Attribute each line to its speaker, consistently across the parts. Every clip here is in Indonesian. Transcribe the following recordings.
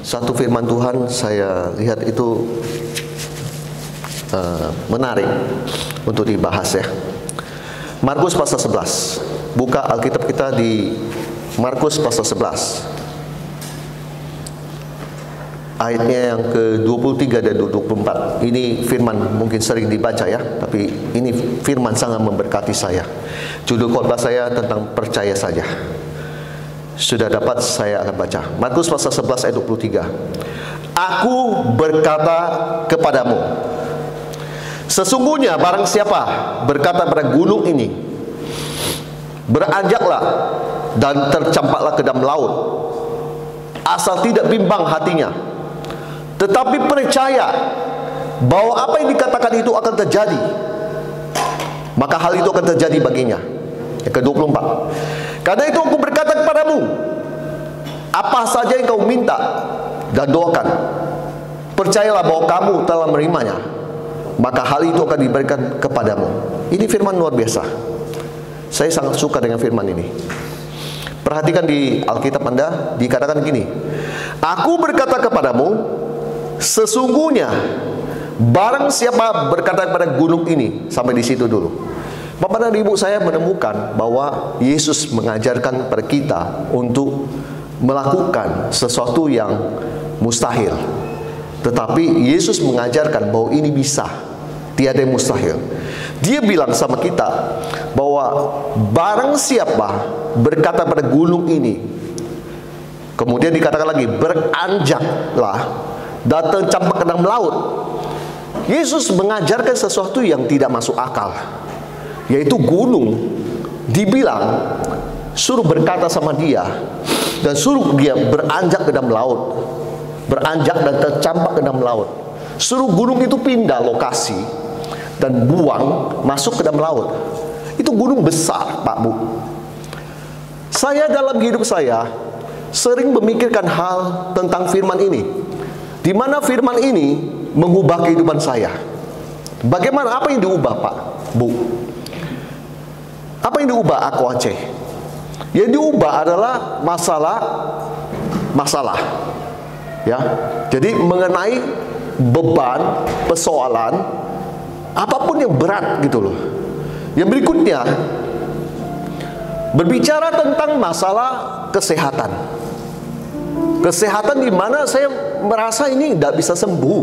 Speaker 1: Satu firman Tuhan saya lihat itu menarik untuk dibahas ya. Markus pasal 11. Buka Alkitab kita di Markus pasal 11. Ayatnya yang ke-23 dan 24. Ini firman mungkin sering dibaca ya, tapi ini firman sangat memberkati saya. Judul khotbah saya tentang percaya saja. Sudah dapat, saya akan baca. Markus pasal 11 ayat 23. Aku berkata kepadamu, sesungguhnya barang siapa berkata pada gunung ini, beranjaklah dan tercampaklah ke dalam laut, asal tidak bimbang hatinya, tetapi percaya bahwa apa yang dikatakan itu akan terjadi, maka hal itu akan terjadi baginya. Yang ke-24. Karena itu aku berkata kepadamu, apa saja yang kau minta dan doakan, percayalah bahwa kamu telah menerimanya, maka hal itu akan diberikan kepadamu. Ini firman luar biasa. Saya sangat suka dengan firman ini. Perhatikan di Alkitab Anda, dikatakan gini, aku berkata kepadamu, sesungguhnya barang siapa berkata kepada gunung ini. Sampai di situ dulu. Bapak dan Ibu, saya menemukan bahwa Yesus mengajarkan pada kita untuk melakukan sesuatu yang mustahil. Tetapi Yesus mengajarkan bahwa ini bisa, tiada yang mustahil. Dia bilang sama kita bahwa barang siapa berkata pada gunung ini, kemudian dikatakan lagi, beranjaklah dan tercampak ke dalam laut. Yesus mengajarkan sesuatu yang tidak masuk akal, yaitu gunung dibilang suruh berkata sama dia dan suruh dia beranjak ke dalam laut, beranjak dan tercampak ke dalam laut. Suruh gunung itu pindah lokasi dan buang masuk ke dalam laut. Itu gunung besar, Pak Bu. Saya dalam hidup saya sering memikirkan hal tentang firman ini, di mana firman ini mengubah kehidupan saya. Bagaimana, apa yang diubah Pak Bu? Apa yang diubah Aku Aceh? Yang diubah adalah masalah. Ya. Jadi mengenai beban, persoalan, apapun yang berat gitu loh. Yang berikutnya, berbicara tentang masalah kesehatan. Kesehatan di mana saya merasa ini tidak bisa sembuh.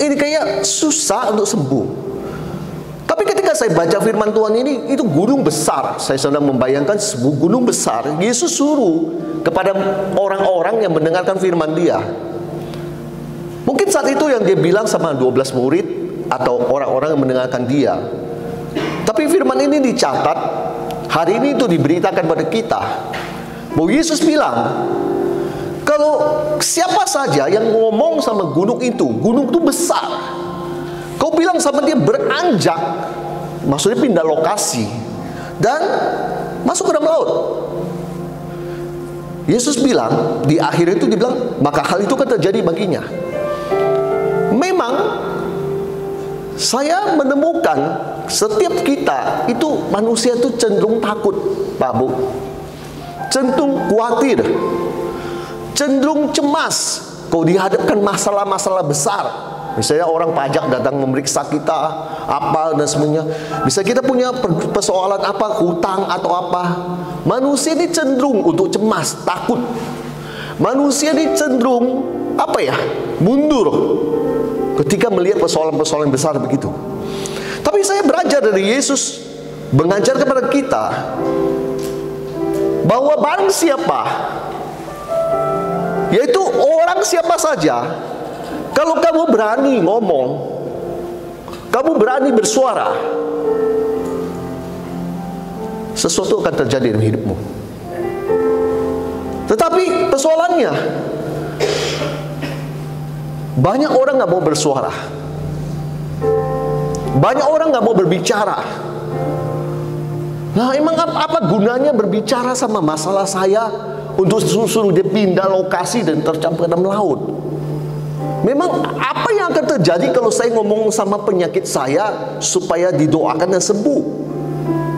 Speaker 1: Ini kayak susah untuk sembuh. Tapi ketika saya baca firman Tuhan ini, itu gunung besar. Saya sedang membayangkan sebuah gunung besar. Yesus suruh kepada orang-orang yang mendengarkan firman dia. Mungkin saat itu yang dia bilang sama 12 murid atau orang-orang yang mendengarkan dia. Tapi firman ini dicatat, hari ini itu diberitakan pada kita, bahwa Yesus bilang, kalau siapa saja yang ngomong sama gunung itu besar, kau bilang sama dia beranjak, maksudnya pindah lokasi dan masuk ke dalam laut. Yesus bilang, di akhir itu dibilang, maka hal itu akan terjadi baginya. Memang saya menemukan setiap kita itu manusia itu cenderung takut, Pak Bu. Cenderung khawatir, cenderung cemas kalau dihadapkan masalah-masalah besar. Misalnya orang pajak datang memeriksa kita apa dan semuanya. Bisa kita punya persoalan apa, hutang atau apa. Manusia ini cenderung untuk cemas, takut. Manusia ini cenderung mundur ketika melihat persoalan-persoalan besar begitu. Tapi saya belajar dari Yesus mengajar kepada kita bahwa barang siapa, yaitu orang siapa saja, kalau kamu berani ngomong, kamu berani bersuara, sesuatu akan terjadi dalam hidupmu. Tetapi persoalannya, banyak orang nggak mau bersuara, banyak orang nggak mau berbicara. Nah, emang apa gunanya berbicara sama masalah saya untuk suruh dia pindah lokasi dan tercampur dalam laut? Memang apa yang akan terjadi kalau saya ngomong sama penyakit saya supaya didoakan dan sembuh?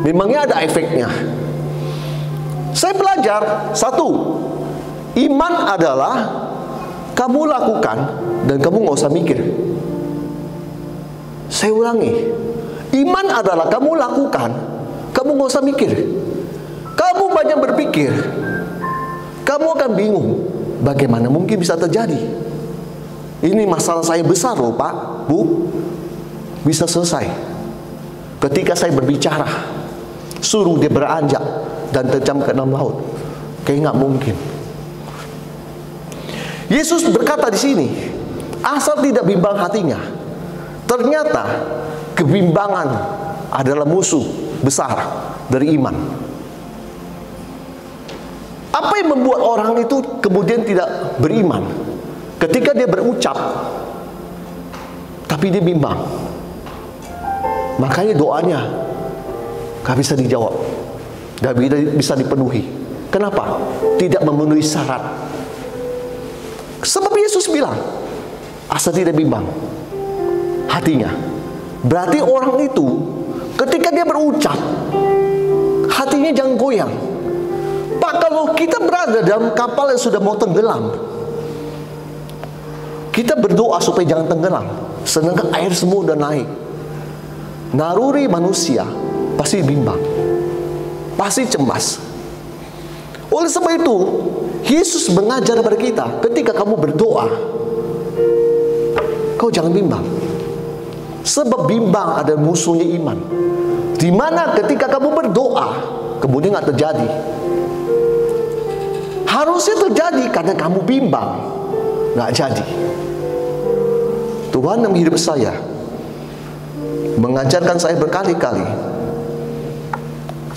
Speaker 1: Memangnya ada efeknya? Saya belajar satu, Iman adalah kamu lakukan dan kamu nggak usah mikir. Saya ulangi, iman adalah kamu lakukan, kamu nggak usah mikir. Kamu banyak berpikir, kamu akan bingung, bagaimana mungkin bisa terjadi. Ini masalah saya besar loh Pak, Bu. Bisa selesai ketika saya berbicara, suruh dia beranjak dan terjam ke dalam laut. Kayak nggak mungkin. Yesus berkata di sini, asal tidak bimbang hatinya. Ternyata kebimbangan adalah musuh besar dari iman. Apa yang membuat orang itu kemudian tidak beriman? Ketika dia berucap, tapi dia bimbang. Makanya doanya gak bisa dijawab, gak bisa dipenuhi. Kenapa? Tidak memenuhi syarat. Sebab Yesus bilang, asal tidak bimbang hatinya. Berarti orang itu ketika dia berucap, hatinya jangan goyang. Pak, kalau kita berada dalam kapal yang sudah mau tenggelam, kita berdoa supaya jangan tenggelam, sedangkan air semua udah naik. Naluri manusia pasti bimbang, pasti cemas. Oleh sebab itu, Yesus mengajar kepada kita, ketika kamu berdoa, kau jangan bimbang. Sebab bimbang adalah musuhnya iman. Dimana ketika kamu berdoa, kemudian nggak terjadi. Harusnya terjadi karena kamu bimbang, nggak jadi. Tuhan dalam hidup saya mengajarkan saya berkali-kali,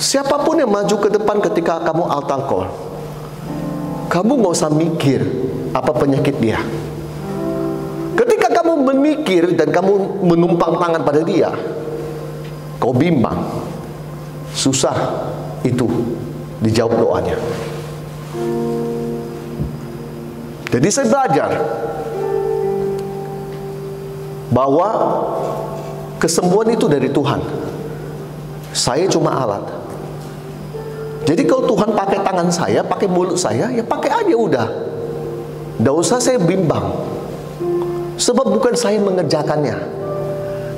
Speaker 1: siapapun yang maju ke depan ketika kamu altar call, kamu nggak usah mikir apa penyakit dia. Ketika kamu memikir dan kamu menumpang tangan pada dia, kau bimbang, susah itu dijawab doanya. Jadi saya belajar bahwa kesembuhan itu dari Tuhan. Saya cuma alat. Jadi kalau Tuhan pakai tangan saya, pakai mulut saya, ya pakai aja udah. Nggak usah saya bimbang. Sebab bukan saya mengerjakannya.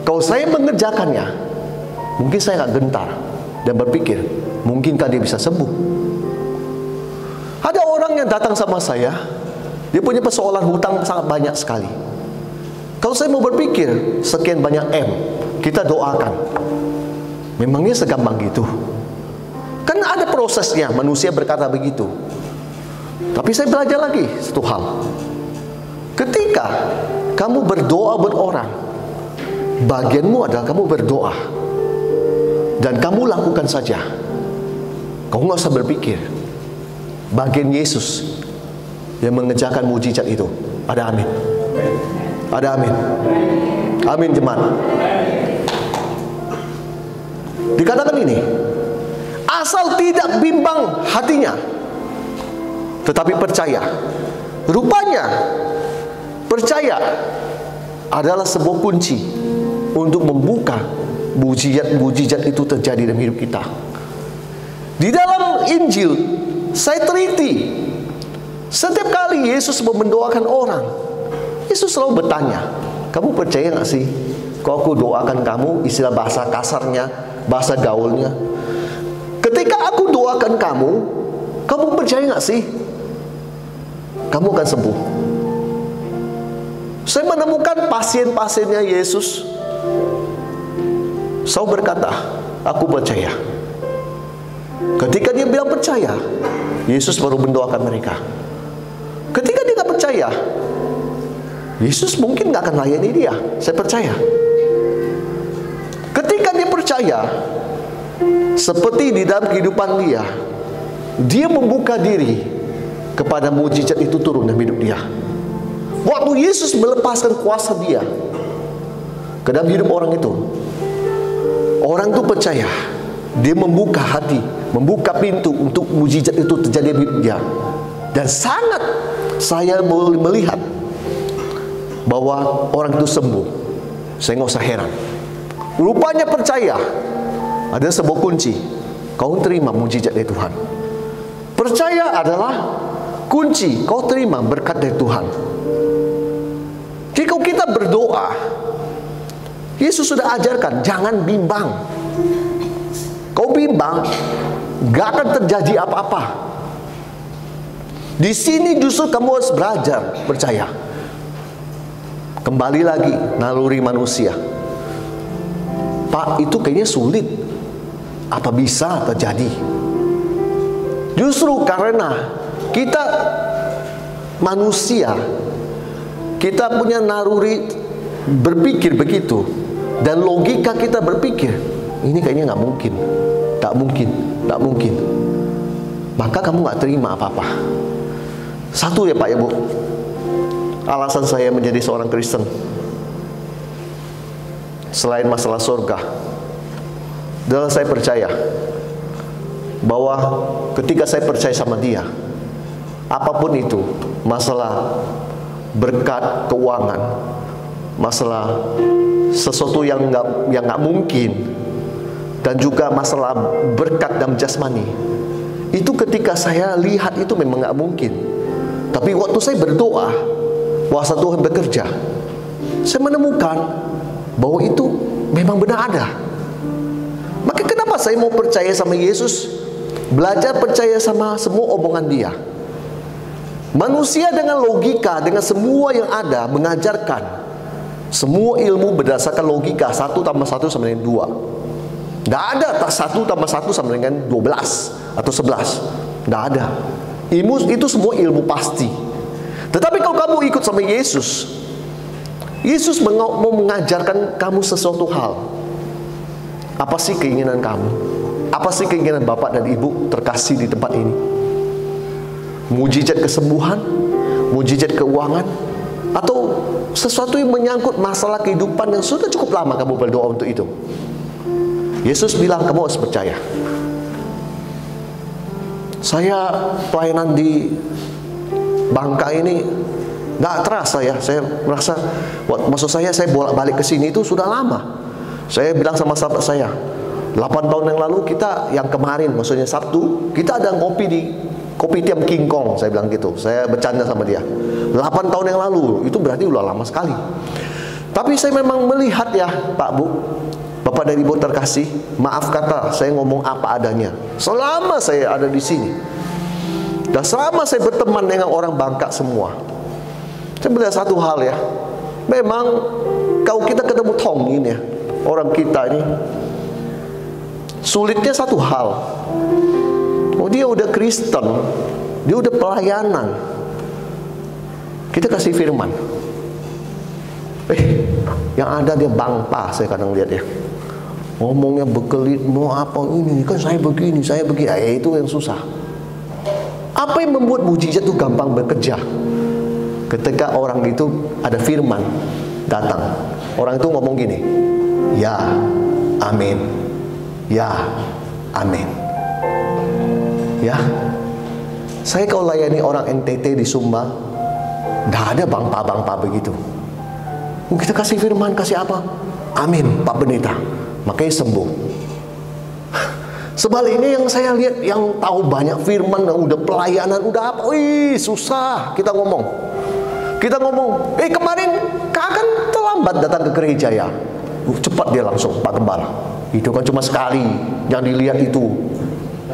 Speaker 1: Kalau saya mengerjakannya, mungkin saya nggak gentar dan berpikir, mungkinkah dia bisa sembuh? Ada orang yang datang sama saya, dia punya persoalan hutang sangat banyak sekali. Kalau saya mau berpikir, sekian banyak M, kita doakan. Memangnya segampang gitu? Kan ada prosesnya, manusia berkata begitu. Tapi saya belajar lagi satu hal. Ketika kamu berdoa buat orang, bagianmu adalah kamu berdoa. Dan kamu lakukan saja. Kamu nggak usah berpikir. Bagian Yesus yang mengerjakan mujizat itu. Ada amin. Ada amin. Amin jemaat. Dikatakan ini, asal tidak bimbang hatinya, tetapi percaya. Rupanya percaya adalah sebuah kunci untuk membuka mujizat-mujizat itu terjadi dalam hidup kita. Di dalam Injil saya teliti, setiap kali Yesus mendoakan orang, Yesus selalu bertanya, kamu percaya gak sih kalau aku doakan kamu, istilah bahasa kasarnya, bahasa gaulnya, ketika aku doakan kamu, kamu percaya gak sih kamu akan sembuh? Saya menemukan pasien-pasiennya Yesus selalu berkata, aku percaya. Ketika dia bilang percaya, Yesus baru mendoakan mereka. Ketika dia gak percaya, Yesus mungkin gak akan layani dia. Saya percaya. Ketika dia percaya, seperti di dalam kehidupan dia membuka diri kepada mujizat itu turun dalam hidup dia. Waktu Yesus melepaskan kuasa dia ke dalam hidup orang itu, orang itu percaya. Dia membuka hati, membuka pintu untuk mujizat itu terjadi di hidup dia. Dan sangat saya boleh melihat bahwa orang itu sembuh. Saya nggak usah heran. Rupanya percaya ada sebuah kunci. Kau terima mujizat dari Tuhan. Percaya adalah kunci kau terima berkat dari Tuhan. Jadi kalau kita berdoa, Yesus sudah ajarkan, jangan bimbang. Kau bimbang, gak akan terjadi apa-apa. Di sini justru kamu harus belajar percaya. Kembali lagi naluri manusia. Pak, itu kayaknya sulit. Apa bisa terjadi? Justru karena kita manusia, kita punya naluri berpikir begitu, dan logika kita berpikir, ini kayaknya nggak mungkin, tak mungkin, tak mungkin. Maka kamu nggak terima apa-apa. Satu ya Pak ya Bu, alasan saya menjadi seorang Kristen, selain masalah surga, adalah saya percaya bahwa ketika saya percaya sama Dia, apapun itu, masalah berkat keuangan, masalah sesuatu yang nggak mungkin, dan juga masalah berkat dan jasmani, itu ketika saya lihat itu memang nggak mungkin. Tapi waktu saya berdoa, kuasa Tuhan bekerja, saya menemukan bahwa itu memang benar ada. Maka kenapa saya mau percaya sama Yesus? Belajar percaya sama semua omongan Dia. Manusia dengan logika, dengan semua yang ada, mengajarkan semua ilmu berdasarkan logika. 1 tambah 1 sama dengan 2. Tidak ada 1 tambah 1 sama dengan 12 atau 11. Tidak ada. Ilmu itu semua ilmu pasti. Tetapi kalau kamu ikut sama Yesus, Yesus mau mengajarkan kamu sesuatu hal. Apa sih keinginan kamu? Apa sih keinginan Bapak dan Ibu terkasih di tempat ini? Mujizat kesembuhan, mujizat keuangan, atau sesuatu yang menyangkut masalah kehidupan yang sudah cukup lama kamu berdoa untuk itu? Yesus bilang kamu harus percaya. Saya pelayanan di Bangka ini nggak terasa ya. Saya merasa, maksud saya bolak-balik ke sini itu sudah lama. Saya bilang sama sahabat saya, 8 tahun yang lalu kita, yang kemarin maksudnya Sabtu, kita ada ngopi di Kopitiam King Kong, saya bilang gitu. Saya bercanda sama dia. 8 tahun yang lalu, itu berarti udah lama sekali. Tapi saya memang melihat ya Pak Bu, Bapak dan Ibu terkasih, maaf kata saya ngomong apa adanya. Selama saya ada di sini, dan selama saya berteman dengan orang Bangka semua, saya melihat satu hal ya. Memang kalau kita ketemu Tong ini ya, orang kita ini sulitnya satu hal. Oh, dia udah Kristen, dia udah pelayanan, kita kasih firman, yang ada dia bangpa. Saya kadang lihat ya, ngomongnya berkelit, mau apa ini kan saya begini, saya begini. Itu yang susah. Apa yang membuat mujizat itu gampang bekerja? Ketika orang itu ada firman datang, orang itu ngomong gini, ya, amin, ya, amin. Ya, saya kalau layani orang NTT di Sumba, nggak ada bangpa-bangpa begitu. Kita kasih firman, kasih apa? Amin, Pak Pendeta, makanya sembuh. Sebaliknya yang saya lihat, yang tahu banyak firman, udah pelayanan, udah apa, susah kita ngomong. Kita ngomong, kemarin kan terlambat datang ke gereja ya. Cepat dia langsung, Pak Gembala. Itu kan cuma sekali, yang dilihat itu.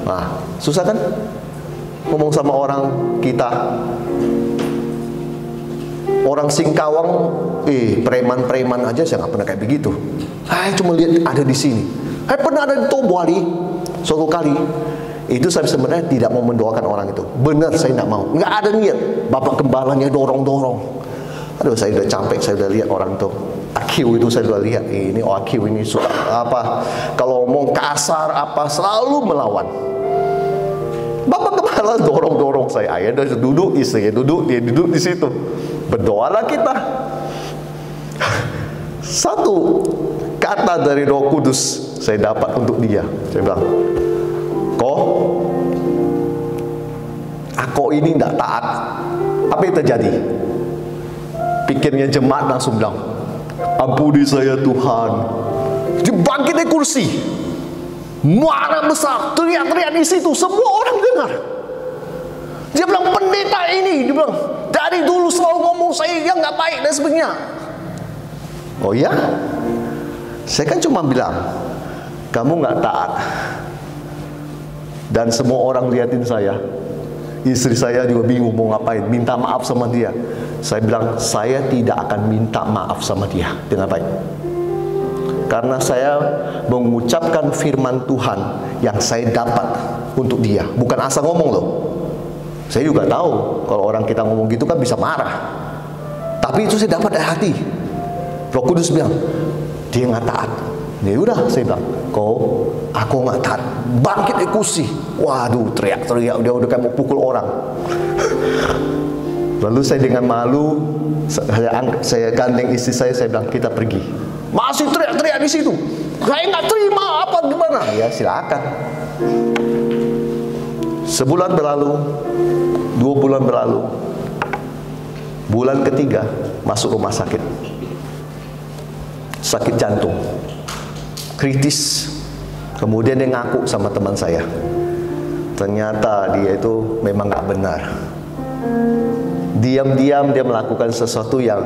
Speaker 1: Nah, susah kan? Ngomong sama orang kita, orang Singkawang, preman-preman aja saya nggak pernah kayak begitu. Saya cuma lihat ada di sini. Saya pernah ada di Tobuali suatu kali. Itu saya sebenarnya tidak mau mendoakan orang itu. Benar, saya tidak mau. Nggak ada niat. Bapak gembalanya dorong-dorong. Aduh, saya udah capek. Saya udah lihat orang itu. AQ itu saya udah lihat. Ini AQ ini suka apa? Kalau ngomong kasar apa selalu melawan. Bapak kepala dorong-dorong saya. Ayah udah duduk, istrinya duduk, dia duduk di situ. Berdoalah kita. Satu kata dari Roh Kudus saya dapat untuk dia. Saya bilang, aku ini tidak taat. Apa yang terjadi? Pikirnya jemaat langsung bilang, ampuni saya Tuhan. Dia bangkit dari kursi, marah besar, teriak-teriak di situ, semua orang dengar. Dia bilang, pendeta ini, dia bilang, dari dulu selalu ngomong saya yang nggak baik dan sebagainya. Oh ya? Saya kan cuma bilang, kamu nggak taat. Dan semua orang liatin saya. Istri saya juga bingung mau ngapain, minta maaf sama dia. Saya bilang, saya tidak akan minta maaf sama dia dengan baik. Karena saya mengucapkan firman Tuhan yang saya dapat untuk dia. Bukan asal ngomong loh. Saya juga tahu kalau orang kita ngomong gitu kan bisa marah. Tapi itu saya dapat dari hati. Roh Kudus bilang, dia nggak taat. Ya udah, saya bilang, aku nggak taat. Bangkit ekusi. Waduh, teriak-teriak, dia udah kayak mau pukul orang. Lalu saya dengan malu, saya gandeng istri saya bilang, kita pergi. Masih teriak-teriak di situ. Saya nggak terima apa gimana? Ya silakan. Sebulan berlalu, 2 bulan berlalu. Bulan ketiga masuk rumah sakit. Sakit jantung. Kritis. Kemudian dia ngaku sama teman saya. Ternyata dia itu memang nggak benar. Diam-diam dia melakukan sesuatu yang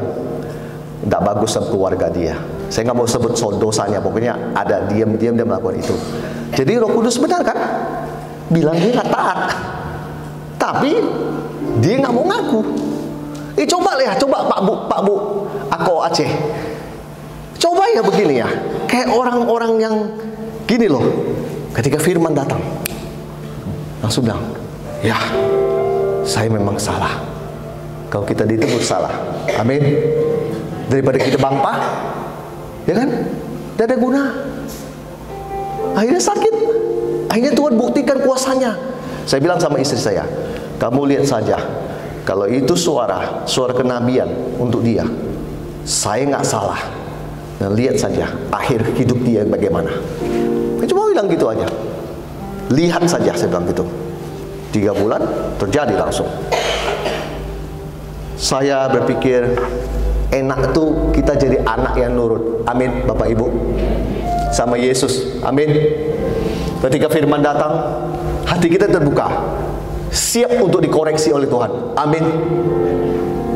Speaker 1: tidak bagus sama keluarga dia. Saya nggak mau sebut dosanya, pokoknya ada diam-diam dia melakukan itu. Jadi Roh Kudus benar kan? Bilang dia nggak taat, tapi dia nggak mau ngaku. Coba lihat, coba Pak Bu, aku Aceh. Coba ya begini ya, kayak orang-orang yang gini loh. Ketika firman datang, langsung bilang, ya, saya memang salah. Kalau kita ditegur salah, amin. Daripada kita bangpa, ya kan? Tidak ada guna. Akhirnya sakit. Akhirnya Tuhan buktikan kuasanya. Saya bilang sama istri saya, kamu lihat saja, kalau itu suara kenabian untuk dia, saya nggak salah. Dan lihat saja akhir hidup dia bagaimana. Saya cuma bilang gitu aja. Lihat saja, saya bilang gitu. 3 bulan terjadi langsung. Saya berpikir, enak tuh kita jadi anak yang nurut. Amin, Bapak Ibu. Sama Yesus. Amin. Ketika firman datang, hati kita terbuka, siap untuk dikoreksi oleh Tuhan. Amin.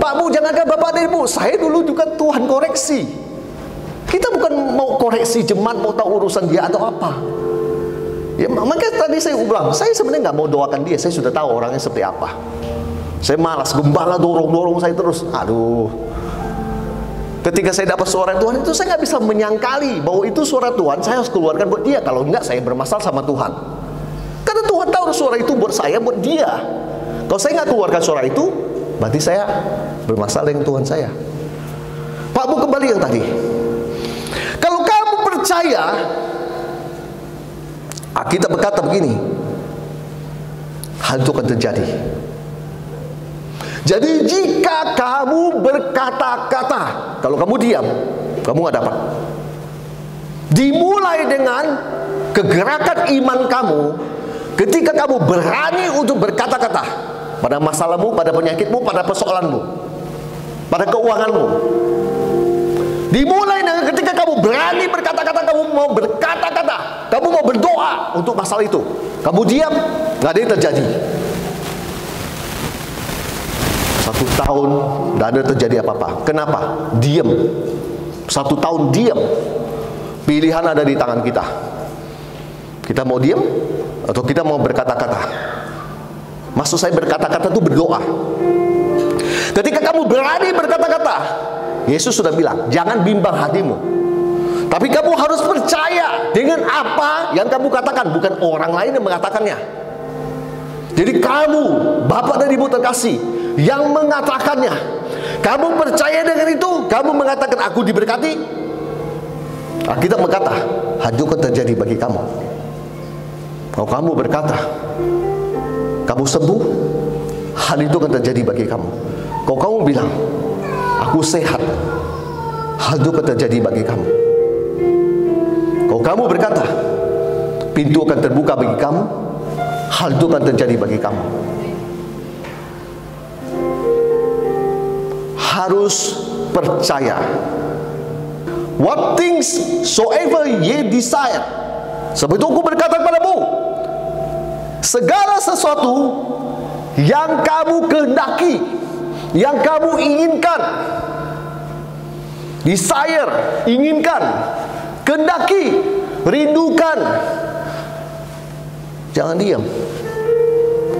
Speaker 1: Pak Bu, jangankan Bapak dan Ibu, saya dulu juga Tuhan koreksi. Kita bukan mau koreksi jemaat, mau tahu urusan dia atau apa. Ya, makanya tadi saya ulang, saya sebenarnya nggak mau doakan dia. Saya sudah tahu orangnya seperti apa. Saya malas, gembala dorong saya terus. Aduh. Ketika saya dapat suara Tuhan itu, saya nggak bisa menyangkali bahwa itu suara Tuhan. Saya harus keluarkan buat dia. Kalau enggak, saya bermasalah sama Tuhan. Karena Tuhan tahu suara itu buat saya, buat dia. Kalau saya nggak keluarkan suara itu, berarti saya bermasalah dengan Tuhan saya. Pak Bu, kembali yang tadi. Kalau kamu percaya, kita berkata begini, hal itu akan terjadi. Jadi jika kamu berkata-kata, kalau kamu diam, kamu nggak dapat. Dimulai dengan kegerakan iman kamu, ketika kamu berani untuk berkata-kata pada masalahmu, pada penyakitmu, pada persoalanmu, pada keuanganmu. Dimulai dengan ketika kamu berani berkata-kata, kamu mau berkata-kata, kamu mau berdoa untuk masalah itu. Kamu diam, nggak ada yang terjadi. 1 tahun tidak ada terjadi apa-apa. Kenapa? Diam. 1 tahun diam. Pilihan ada di tangan kita. Kita mau diam atau kita mau berkata-kata. Maksud saya berkata-kata itu berdoa. Ketika kamu berani berkata-kata, Yesus sudah bilang, jangan bimbang hatimu, tapi kamu harus percaya dengan apa yang kamu katakan, bukan orang lain yang mengatakannya. Jadi kamu, Bapak dan Ibu terkasih, yang mengatakannya, kamu percaya dengan itu, kamu mengatakan aku diberkati. Alkitab berkata, hal itu akan terjadi bagi kamu. Kalau kamu berkata, kamu sembuh, hal itu akan terjadi bagi kamu. Kalau kamu bilang, aku sehat, hal itu akan terjadi bagi kamu. Kalau kamu berkata, pintu akan terbuka bagi kamu, hal itu akan terjadi bagi kamu. Harus percaya. What things soever ye desire. Sebab itu aku berkata kepadamu, segala sesuatu yang kamu kehendaki, yang kamu inginkan, desire, inginkan, kehendaki, rindukan. Jangan diam,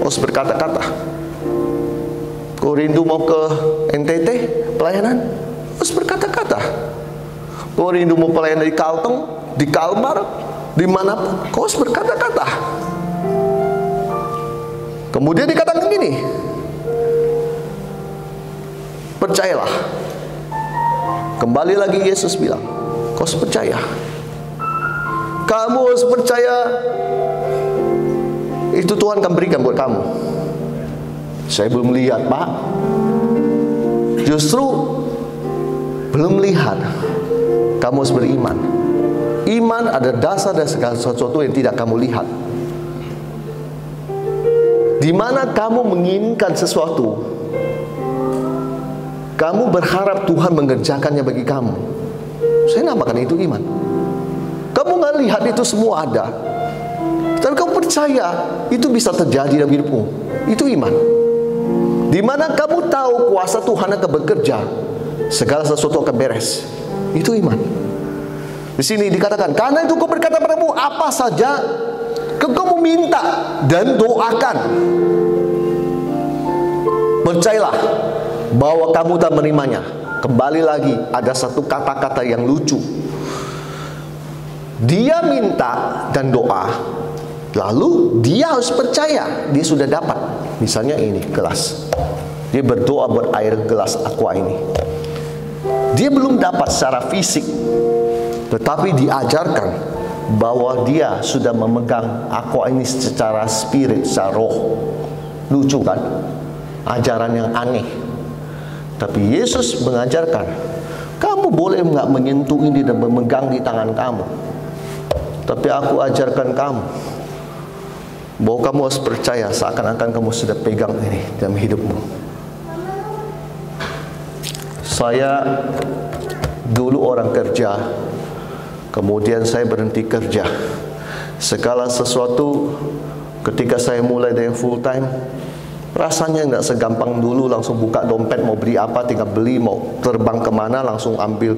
Speaker 1: harus berkata-kata. Kau rindu mau ke NTT pelayanan, harus berkata-kata. Kau rindu mau pelayanan di Kalteng, di Kalbar, dimanapun, kau harus berkata-kata. Kemudian dikatakan gini, percayalah. Kembali lagi Yesus bilang, kau harus percaya. Kamu harus percaya, itu Tuhan akan berikan buat kamu. Saya belum lihat, Pak. Justru belum lihat. Kamu harus beriman. Iman ada dasar dari segala sesuatu yang tidak kamu lihat. Di mana kamu menginginkan sesuatu, kamu berharap Tuhan mengerjakannya bagi kamu. Saya namakan itu iman. Kamu nggak lihat itu semua ada, tapi kamu percaya itu bisa terjadi dalam hidupmu. Itu iman. Di mana kamu tahu kuasa Tuhan akan bekerja, segala sesuatu akan beres. Itu iman. Di sini dikatakan, karena itu kau berkata padamu, apa saja kamu minta dan doakan, percayalah bahwa kamu tak menerimanya. Kembali lagi, ada satu kata-kata yang lucu. Dia minta dan doa, lalu dia harus percaya dia sudah dapat. Misalnya ini gelas, dia berdoa buat air gelas aqua ini. Dia belum dapat secara fisik, tetapi diajarkan bahwa dia sudah memegang aqua ini secara spirit, secara roh. Lucu kan? Ajaran yang aneh. Tapi Yesus mengajarkan, kamu boleh nggak menyentuh ini dan memegang di tangan kamu, tapi aku ajarkan kamu bahwa kamu harus percaya seakan-akan kamu sudah pegang ini dalam hidupmu. Saya dulu orang kerja, kemudian saya berhenti kerja. Segala sesuatu ketika saya mulai dengan full time, rasanya nggak segampang dulu langsung buka dompet, mau beli apa tinggal beli, mau terbang kemana langsung ambil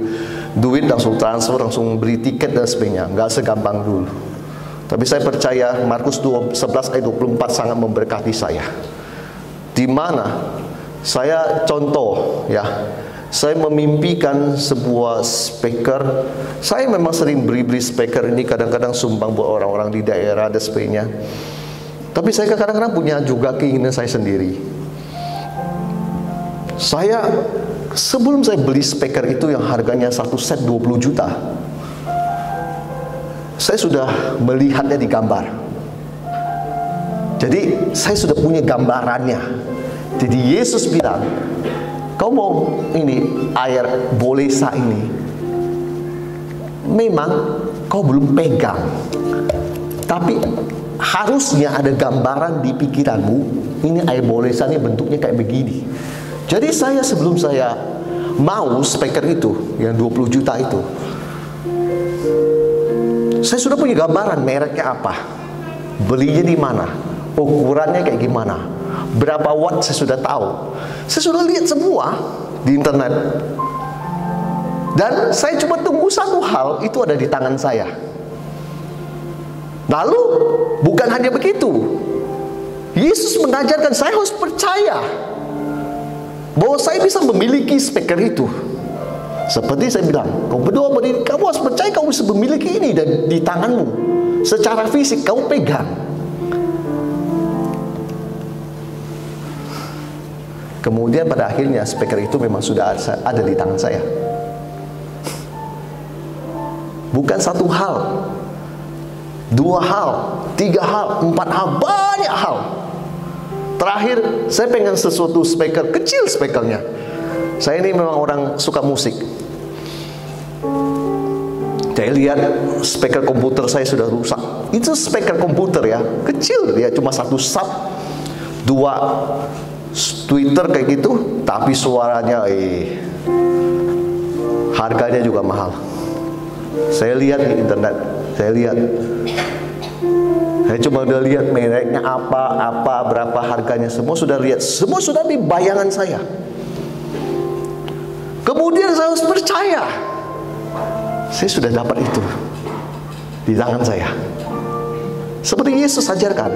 Speaker 1: duit, langsung transfer, langsung beli tiket dan sebagainya. Nggak segampang dulu. Tapi saya percaya Markus 11 ayat 24 sangat memberkati saya. Di mana saya contoh ya, saya memimpikan sebuah speaker. Saya memang sering beli speaker ini, kadang-kadang sumbang buat orang-orang di daerah dan sebagainya. Tapi saya kadang-kadang punya juga keinginan saya sendiri. Saya sebelum saya beli speaker itu yang harganya satu set 20 juta, saya sudah melihatnya di gambar. Jadi saya sudah punya gambarannya. Jadi Yesus bilang, kau mau ini air bolesa ini, memang kau belum pegang, tapi harusnya ada gambaran di pikiranmu. Ini air bolesa ini bentuknya kayak begini. Jadi saya sebelum saya mau speaker itu yang 20 juta itu, saya sudah punya gambaran mereknya apa, belinya di mana, ukurannya kayak gimana, berapa watt saya sudah tahu. Saya sudah lihat semua di internet. Dan saya cuma tunggu satu hal, itu ada di tangan saya. Lalu bukan hanya begitu, Yesus mengajarkan saya harus percaya bahwa saya bisa memiliki speaker itu. Seperti saya bilang, kau berdoa berdiri, kamu harus percaya kamu bisa memiliki ini dan di tanganmu. Secara fisik kamu pegang. Kemudian pada akhirnya speaker itu memang sudah ada di tangan saya. Bukan satu hal, 2 hal, 3 hal, 4 hal, banyak hal. Terakhir saya pengen sesuatu speaker kecil, speakernya. Saya ini memang orang suka musik. Saya lihat speaker komputer saya sudah rusak. Itu speaker komputer ya, kecil dia, cuma 1 sub, 2 tweeter kayak gitu, tapi suaranya harganya juga mahal. Saya lihat di internet, saya lihat Saya cuma udah lihat mereknya apa, berapa harganya, semua sudah lihat, semua sudah di bayangan saya. Kemudian saya harus percaya, saya sudah dapat itu di tangan saya. Seperti Yesus ajarkan,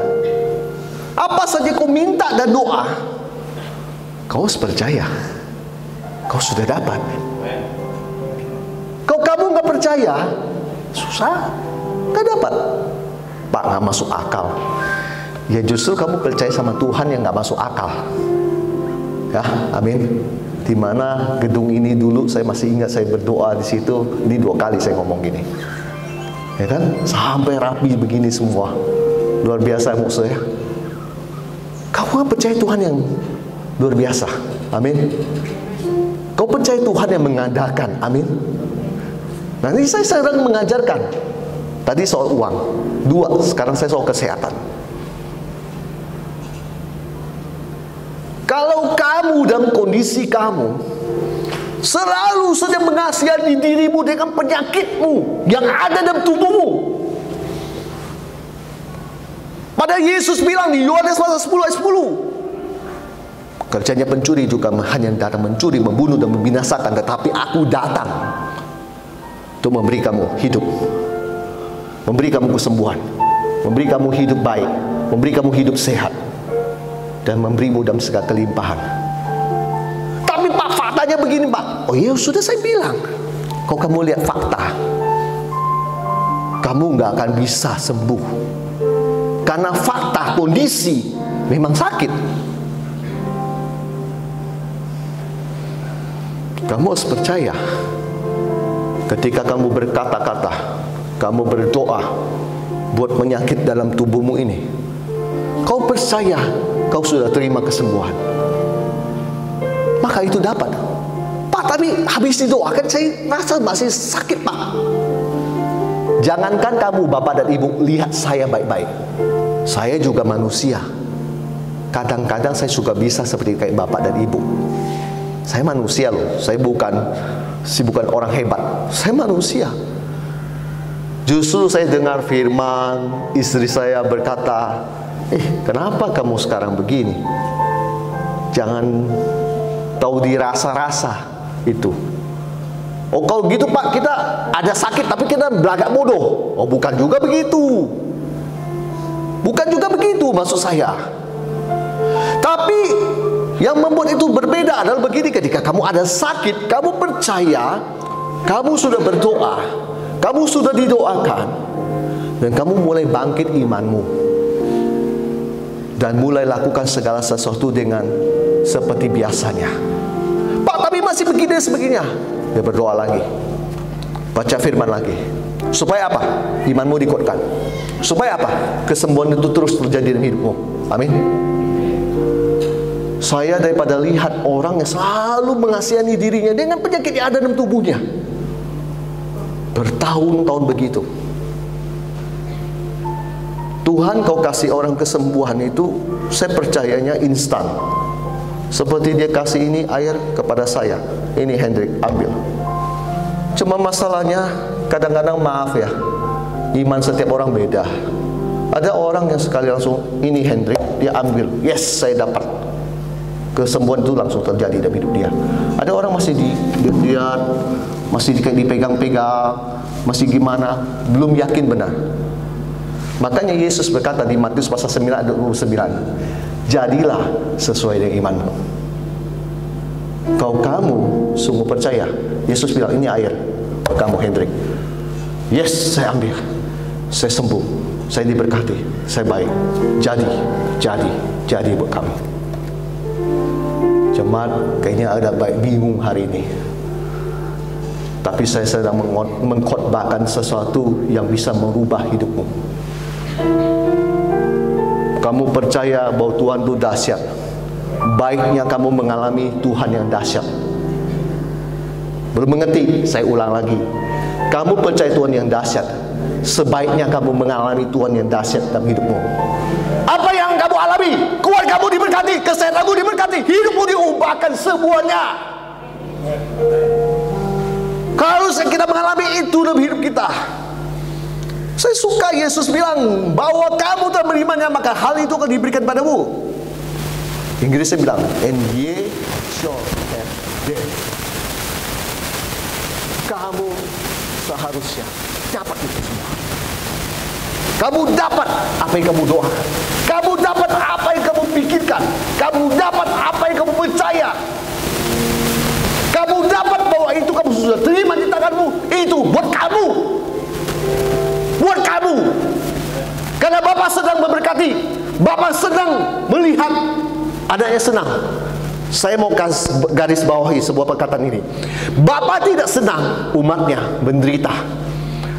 Speaker 1: apa saja kau minta dan doa, kau harus percaya, kau sudah dapat. Kalau kamu nggak percaya, susah, nggak dapat. Pak, nggak masuk akal. Ya justru kamu percaya sama Tuhan yang nggak masuk akal. Ya, amin. Di mana gedung ini dulu saya masih ingat saya berdoa di situ. Ini 2 kali saya ngomong gini. Ya kan? Sampai rapi begini semua. Luar biasa maksud saya. Kamu percaya Tuhan yang luar biasa. Amin. Kau percaya Tuhan yang mengadakan. Amin. Nah, ini saya sedang mengajarkan. Tadi soal uang. 2, sekarang saya soal kesehatan. Kalau kamu dalam kondisi kamu selalu saja mengasihani dirimu dengan penyakitmu yang ada dalam tubuhmu. Padahal Yesus bilang di Yohanes 10 ayat 10, kerjanya pencuri juga hanya datang mencuri, membunuh dan membinasakan, tetapi aku datang untuk memberi kamu hidup, memberi kamu kesembuhan, memberi kamu hidup baik, memberi kamu hidup sehat, dan memberimu dalam segala kelimpahan. Tapi Pak, faktanya begini Pak. Oh iya, sudah saya bilang. Kalau kamu lihat fakta, kamu nggak akan bisa sembuh. Karena fakta, kondisi memang sakit. Kamu harus percaya. Ketika kamu berkata-kata, kamu berdoa buat penyakit dalam tubuhmu ini, kau percaya kau sudah terima kesembuhan, maka itu dapat. Pak, tapi habis didoakan saya rasa masih sakit Pak. Jangankan kamu bapak dan ibu, lihat saya baik-baik. Saya juga manusia. Kadang-kadang saya juga bisa seperti kayak bapak dan ibu. Saya manusia loh. Saya bukan orang hebat. Saya manusia. Justru saya dengar firman, istri saya berkata, kenapa kamu sekarang begini? Jangan tahu dirasa-rasa itu. Oh kalau gitu Pak, kita ada sakit tapi kita belagak bodoh. Oh bukan juga begitu. Bukan juga begitu maksud saya. Tapi yang membuat itu berbeda adalah begini, ketika kamu ada sakit, kamu percaya, kamu sudah berdoa, kamu sudah didoakan, dan kamu mulai bangkit imanmu, dan mulai lakukan segala sesuatu dengan seperti biasanya. Pak, tapi masih begini sebagainya. Dia berdoa lagi, baca firman lagi. Supaya apa? Imanmu dikuatkan. Supaya apa? Kesembuhan itu terus terjadi dalam hidupmu. Amin. Saya daripada lihat orang yang selalu mengasihani dirinya dengan penyakit yang ada dalam tubuhnya, bertahun-tahun begitu. Tuhan kau kasih orang kesembuhan itu, saya percayanya instan. Seperti dia kasih ini air kepada saya. Ini Hendrik, ambil. Cuma masalahnya kadang-kadang maaf ya, iman setiap orang beda. Ada orang yang sekali langsung, ini Hendrik, dia ambil. Yes, saya dapat. Kesembuhan itu langsung terjadi dalam hidup dia. Ada orang masih dilihat, masih dipegang-pegang, masih gimana, belum yakin benar. Makanya Yesus berkata di Matius pasal 9 ayat 29, jadilah sesuai dengan imanmu. Kalau kamu sungguh percaya, Yesus bilang ini air, kamu Hendrik. Yes, saya ambil, saya sembuh, saya diberkati, saya baik. Jadi buat kamu. Jemaat kayaknya ada baik bingung hari ini. Tapi saya sedang mengkhotbahkan sesuatu yang bisa merubah hidupmu. Kamu percaya bahwa Tuhan itu dahsyat. Baiknya kamu mengalami Tuhan yang dahsyat. Belum mengerti? Saya ulang lagi. Kamu percaya Tuhan yang dahsyat. Sebaiknya kamu mengalami Tuhan yang dahsyat dalam hidupmu. Apa yang kamu alami? Keluargamu diberkati, kesehatanmu diberkati, hidupmu diubahkan semuanya. Kalau kita mengalami itu dalam hidup kita, Saya suka Yesus bilang, bahwa kamu telah menerimanya, maka hal itu akan diberikan padamu. Inggrisnya bilang, and ye shall have them. Kamu seharusnya dapat itu semua. Kamu dapat apa yang kamu doakan. Kamu dapat apa yang kamu pikirkan. Kamu dapat apa yang kamu percaya. Kamu dapat bahwa itu kamu sudah terima di tanganmu. Itu buat kamu. Buat kamu. Karena Bapa sedang memberkati. Bapa sedang melihat adanya senang. Saya mau garis bawahi sebuah perkataan ini. Bapa tidak senang umatnya menderita.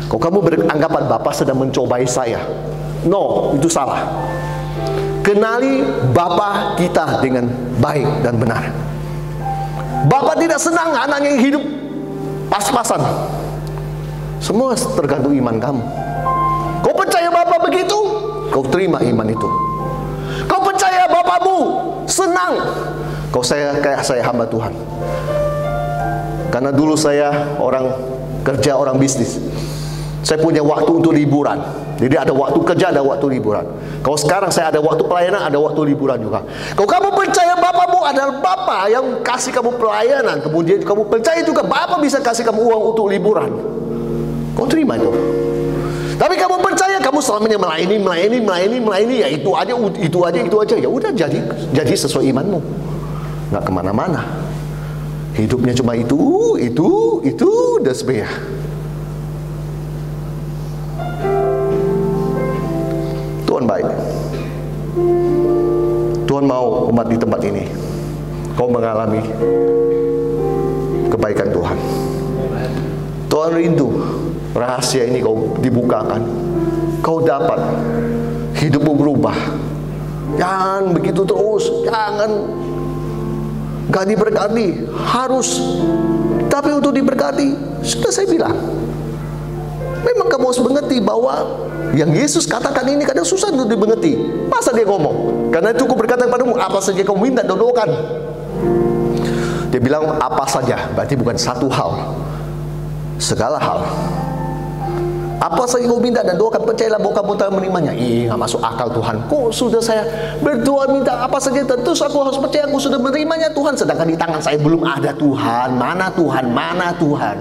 Speaker 1: Kalau kamu beranggapan Bapa sedang mencobai saya, no, itu salah. Kenali Bapa kita dengan baik dan benar. Bapa tidak senang anaknya yang hidup pas-pasan. Semua tergantung iman kamu. Kau percaya Bapa begitu, kau terima iman itu. Kau percaya Bapamu senang, kau kayak saya hamba Tuhan. Karena dulu saya orang kerja, orang bisnis. Saya punya waktu untuk liburan. Jadi ada waktu kerja, ada waktu liburan. Kalau sekarang saya ada waktu pelayanan, ada waktu liburan juga. Kalau kamu percaya Bapamu adalah Bapa yang kasih kamu pelayanan, kemudian kamu percaya juga Bapa bisa kasih kamu uang untuk liburan, kau terima itu. Tapi kamu percaya kamu selamanya melayani, ya itu aja, ya udah jadi sesuai imanmu. Nggak kemana-mana. Hidupnya cuma itu dan sebagainya. Tuhan baik. Tuhan mau umat di tempat ini kau mengalami kebaikan Tuhan. Tuhan rindu rahasia ini kau dibukakan. Kau dapat hidupmu berubah. Jangan begitu terus. Jangan gak diberkati. Harus. Tapi untuk diberkati, sudah saya bilang, memang kamu harus mengerti bahwa yang Yesus katakan ini kadang susah untuk dimengerti. Masa dia ngomong? Karena itu aku berkata kepadamu, apa saja kau minta dan doakan. Dia bilang apa saja, berarti bukan satu hal, segala hal. Apa saja kau minta dan doakan, percayalah bahwa kamu telah menerimanya. Nggak masuk akal Tuhan. Kok sudah saya berdoa minta apa saja, tentu aku harus percaya aku sudah menerimanya Tuhan. Sedangkan di tangan saya belum ada Tuhan. Mana Tuhan? Mana Tuhan?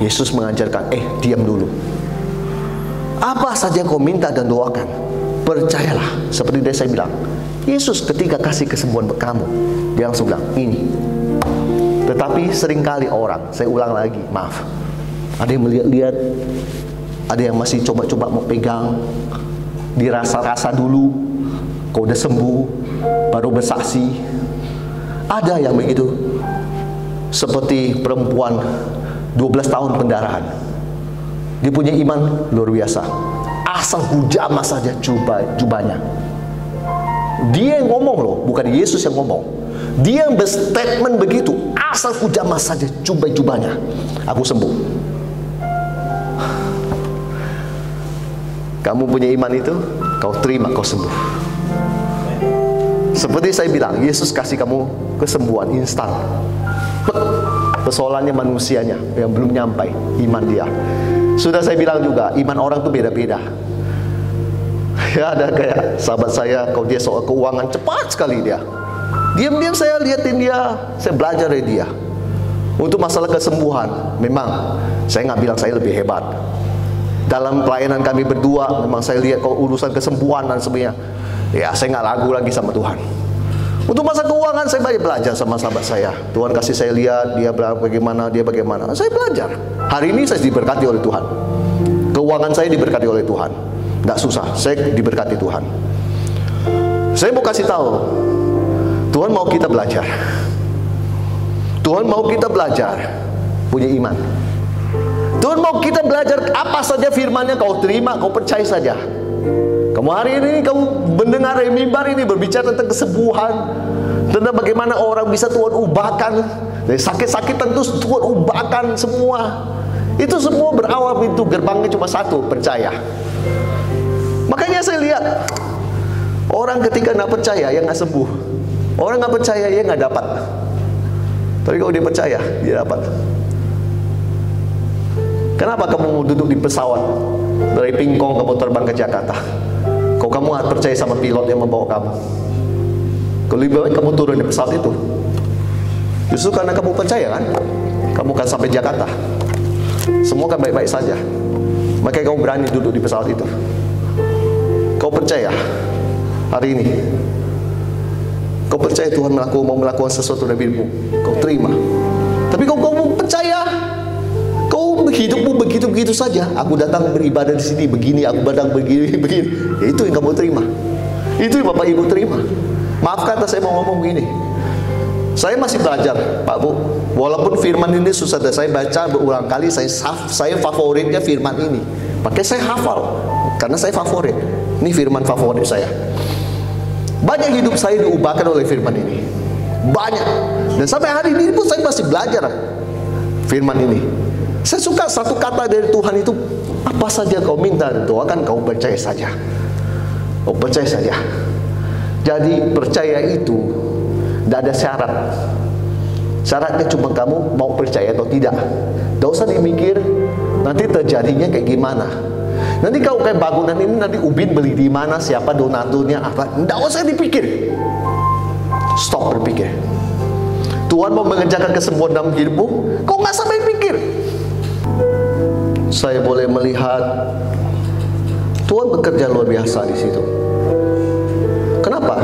Speaker 1: Yesus mengajarkan, diam dulu. Apa saja kau minta dan doakan, percayalah. Seperti yang saya bilang, Yesus ketika kasih kesembuhan buat kamu, dia langsung bilang, ini. Tetapi seringkali orang, saya ulang lagi, maaf, ada yang melihat-lihat, ada yang masih coba-coba mau pegang, dirasa-rasa dulu, kau udah sembuh, baru bersaksi. Ada yang begitu, seperti perempuan 12 tahun pendarahan. Dia punya iman luar biasa. Asal hujamah saja jubahnya. Dia yang ngomong loh, bukan Yesus yang ngomong. Dia yang berstatement begitu. Asal hujamah saja jubahnya, aku sembuh. Kamu punya iman itu, kau terima, kau sembuh. Seperti saya bilang, Yesus kasih kamu kesembuhan instan. Persoalannya manusianya yang belum nyampai iman dia. Sudah saya bilang juga, iman orang tuh beda-beda. Ya ada kayak sahabat saya, kalau dia soal keuangan cepat sekali dia. Diam-diam saya liatin dia, saya belajar dari dia. Untuk masalah kesembuhan, memang saya nggak bilang saya lebih hebat. Dalam pelayanan kami berdua, memang saya lihat kalau urusan kesembuhan dan sebagainya, ya saya nggak ragu lagi sama Tuhan. Untuk masa keuangan saya banyak belajar sama sahabat saya. Tuhan kasih saya lihat dia bagaimana, dia bagaimana. Saya belajar. Hari ini saya diberkati oleh Tuhan. Keuangan saya diberkati oleh Tuhan. Tidak susah, saya diberkati Tuhan. Saya mau kasih tahu, Tuhan mau kita belajar. Tuhan mau kita belajar punya iman. Tuhan mau kita belajar apa saja firman-Nya kau terima, kau percaya saja. Kamu hari ini kamu mendengar mimbar ini berbicara tentang kesembuhan, tentang bagaimana orang bisa Tuhan ubahkan dari sakit-sakit, tentu Tuhan ubahkan semua. Itu semua berawal pintu gerbangnya cuma satu, percaya. Makanya saya lihat orang ketika nggak percaya ya nggak sembuh, orang nggak percaya ya nggak dapat. Tapi kalau dia percaya dia dapat. Kenapa kamu duduk di pesawat dari Pingkong kamu terbang ke Jakarta? Kau kamu percaya sama pilot yang membawa kamu? Kalau lebih baik kamu turun di pesawat itu. Justru karena kamu percaya kan, kamu akan sampai Jakarta. Semua kan baik-baik saja. Makanya kamu berani duduk di pesawat itu. Kau percaya hari ini? Kau percaya Tuhan mau melakukan sesuatu dalam hidupmu? Kau terima. Tapi kau percaya? Kau hidupmu begitu-begitu saja. Aku datang beribadah di sini begini, aku datang begini. Ya, itu yang kamu terima. Itu yang Bapak Ibu terima. Maaf kata saya mau ngomong begini. Saya masih belajar, Pak Bu. Walaupun firman ini susah, saya baca berulang kali, saya favoritnya firman ini. Makanya saya hafal, karena saya favorit. Ini firman favorit saya. Banyak hidup saya diubahkan oleh firman ini. Banyak. Dan sampai hari ini pun saya masih belajar firman ini. Saya suka satu kata dari Tuhan itu, apa saja kau minta doakan, kau percaya saja. Kau percaya saja. Jadi percaya itu tidak ada syarat. Syaratnya cuma kamu mau percaya atau tidak. Tidak usah dimikir nanti terjadinya kayak gimana. Nanti kau kayak bangunan ini nanti Ubin beli di mana, siapa donaturnya apa. Tidak usah dipikir. Stop berpikir. Tuhan mau mengerjakan kesembuhan dalam hidupmu, kau nggak sampai pikir. Saya boleh melihat Tuhan bekerja luar biasa di situ. Kenapa?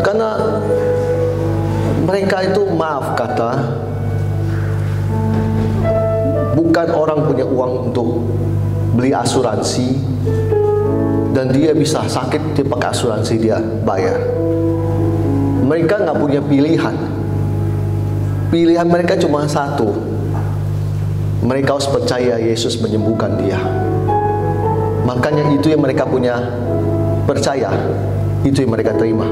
Speaker 1: Karena mereka itu, maaf kata, bukan orang punya uang untuk beli asuransi dan dia bisa sakit, dia pakai asuransi, dia bayar. Mereka nggak punya pilihan. Pilihan mereka cuma satu. Mereka harus percaya Yesus menyembuhkan dia. Makanya itu yang mereka punya, percaya. Itu yang mereka terima.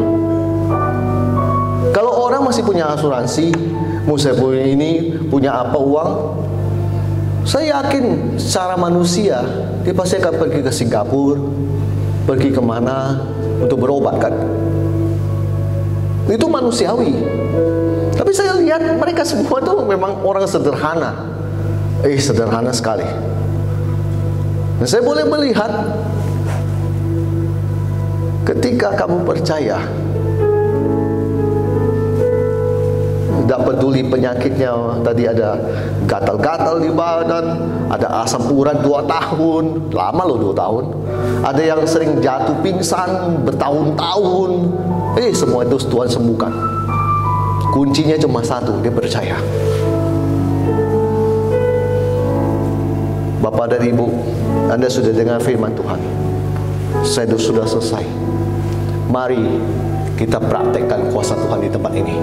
Speaker 1: Kalau orang masih punya asuransi, saya punya ini, punya apa uang, saya yakin secara manusia dia pasti akan pergi ke Singapura, pergi kemana untuk berobat kan. Itu manusiawi. Tapi saya lihat mereka semua tuh memang orang sederhana. Sederhana sekali. Dan saya boleh melihat ketika kamu percaya, tidak peduli penyakitnya, tadi ada gatal-gatal di badan, ada asam urat 2 tahun, lama loh 2 tahun. Ada yang sering jatuh pingsan bertahun-tahun. Semua itu Tuhan sembuhkan. Kuncinya cuma satu, dia percaya. Bapak dan Ibu, Anda sudah dengar firman Tuhan. Saya sudah selesai. Mari kita praktekkan kuasa Tuhan di tempat ini.